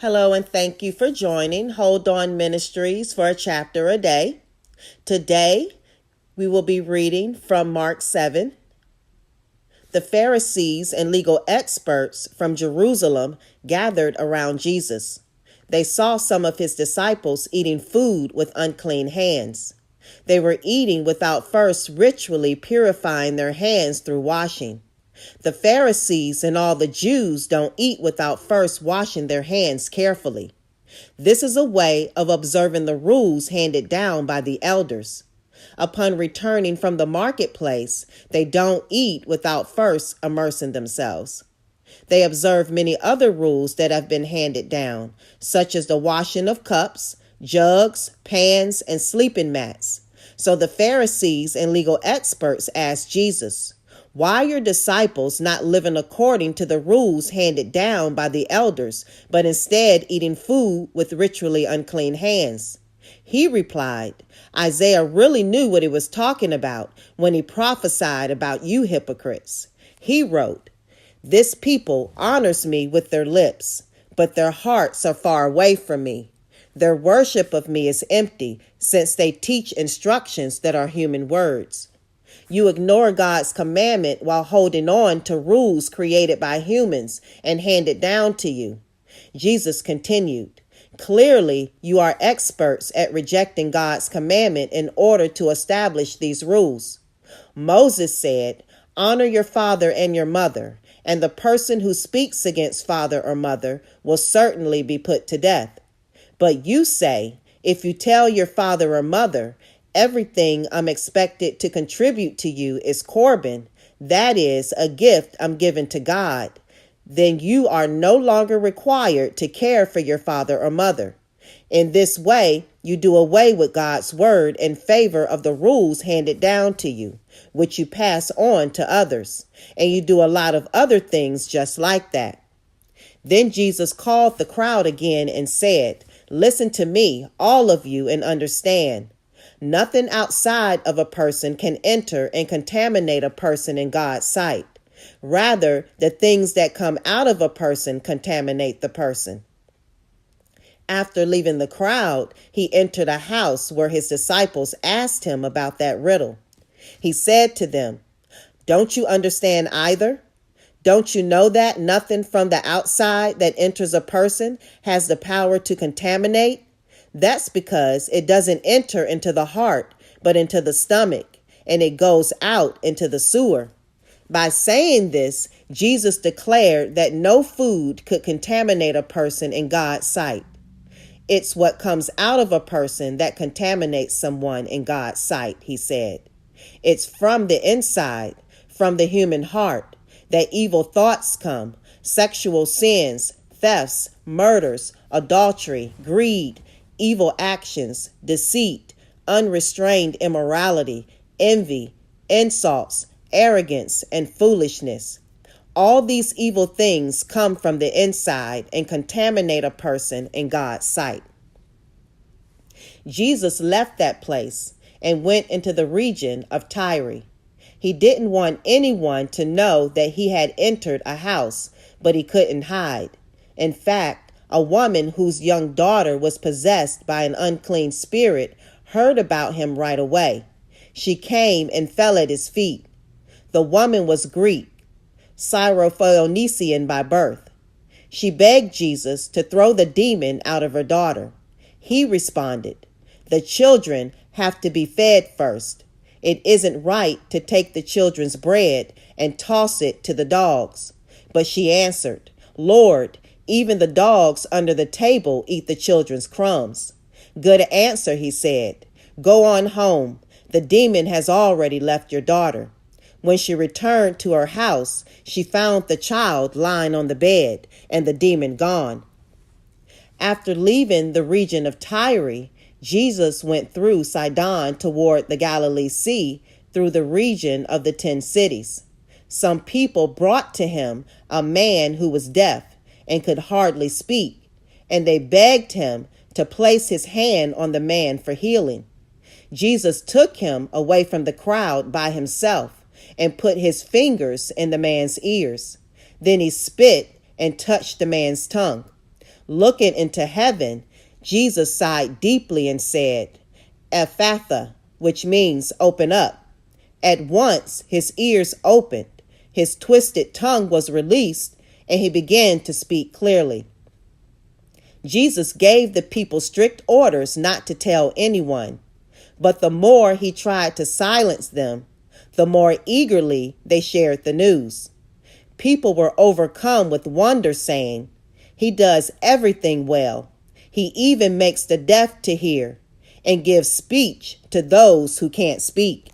Hello, and thank you for joining Hold On Ministries for a chapter a day. Today, we will be reading from Mark 7. The Pharisees and legal experts from Jerusalem gathered around Jesus. They saw some of his disciples eating food with unclean hands. They were eating without first ritually purifying their hands through washing. The Pharisees and all the Jews don't eat without first washing their hands carefully. This is a way of observing the rules handed down by the elders. Upon returning from the marketplace, they don't eat without first immersing themselves. They observe many other rules that have been handed down, such as the washing of cups, jugs, pans, and sleeping mats. So the Pharisees and legal experts asked Jesus, "Why are your disciples not living according to the rules handed down by the elders, but instead eating food with ritually unclean hands?" He replied, "Isaiah really knew what he was talking about when he prophesied about you hypocrites. He wrote, 'This people honors me with their lips, but their hearts are far away from me. Their worship of me is empty, since they teach instructions that are human words.'" You ignore God's commandment while holding on to rules created by humans and handed down to you. Jesus continued, "Clearly, you are experts at rejecting God's commandment in order to establish these rules. Moses said, 'Honor your father and your mother,' and the person who speaks against father or mother will certainly be put to death. But you say, if you tell your father or mother, 'Everything I'm expected to contribute to you is Corban,' that is, a gift I'm given to God, then you are no longer required to care for your father or mother. In this way, you do away with God's word in favor of the rules handed down to you, which you pass on to others, and you do a lot of other things just like that." Then Jesus called the crowd again and said, "Listen to me, all of you, and understand. Nothing outside of a person can enter and contaminate a person in God's sight. Rather, the things that come out of a person contaminate the person." After leaving the crowd, he entered a house where his disciples asked him about that riddle. He said to them, "Don't you understand either? Don't you know that nothing from the outside that enters a person has the power to contaminate? That's because it doesn't enter into the heart, but into the stomach, and it goes out into the sewer." By saying this, Jesus declared that no food could contaminate a person in God's sight. It's what comes out of a person that contaminates someone in God's sight, he said. It's from the inside, from the human heart, that evil thoughts come, sexual sins, thefts, murders, adultery, greed, evil actions, deceit, unrestrained immorality, envy, insults, arrogance, and foolishness. All these evil things come from the inside and contaminate a person in God's sight. Jesus left that place and went into the region of Tyre. He didn't want anyone to know that he had entered a house, but he couldn't hide. In fact, a woman whose young daughter was possessed by an unclean spirit heard about him right away. She came and fell at his feet. The woman was Greek, Syrophoenician by birth. She begged Jesus to throw the demon out of her daughter. He responded, "The children have to be fed first. It isn't right to take the children's bread and toss it to the dogs." But she answered, "Lord, even the dogs under the table eat the children's crumbs." "Good answer," he said. "Go on home. The demon has already left your daughter." When she returned to her house, she found the child lying on the bed and the demon gone. After leaving the region of Tyre, Jesus went through Sidon toward the Galilee Sea through the region of the 10 cities. Some people brought to him a man who was deaf and could hardly speak, and they begged him to place his hand on the man for healing. Jesus took him away from the crowd by himself and put his fingers in the man's ears. Then he spit and touched the man's tongue. Looking into heaven, Jesus sighed deeply and said, Ephatha, which means open up. At once his ears opened, his twisted tongue was released, and he began to speak clearly. Jesus gave the people strict orders not to tell anyone, but the more he tried to silence them, the more eagerly they shared the news. People were overcome with wonder, saying, He does everything well. He even makes the deaf to hear and gives speech to those who can't speak.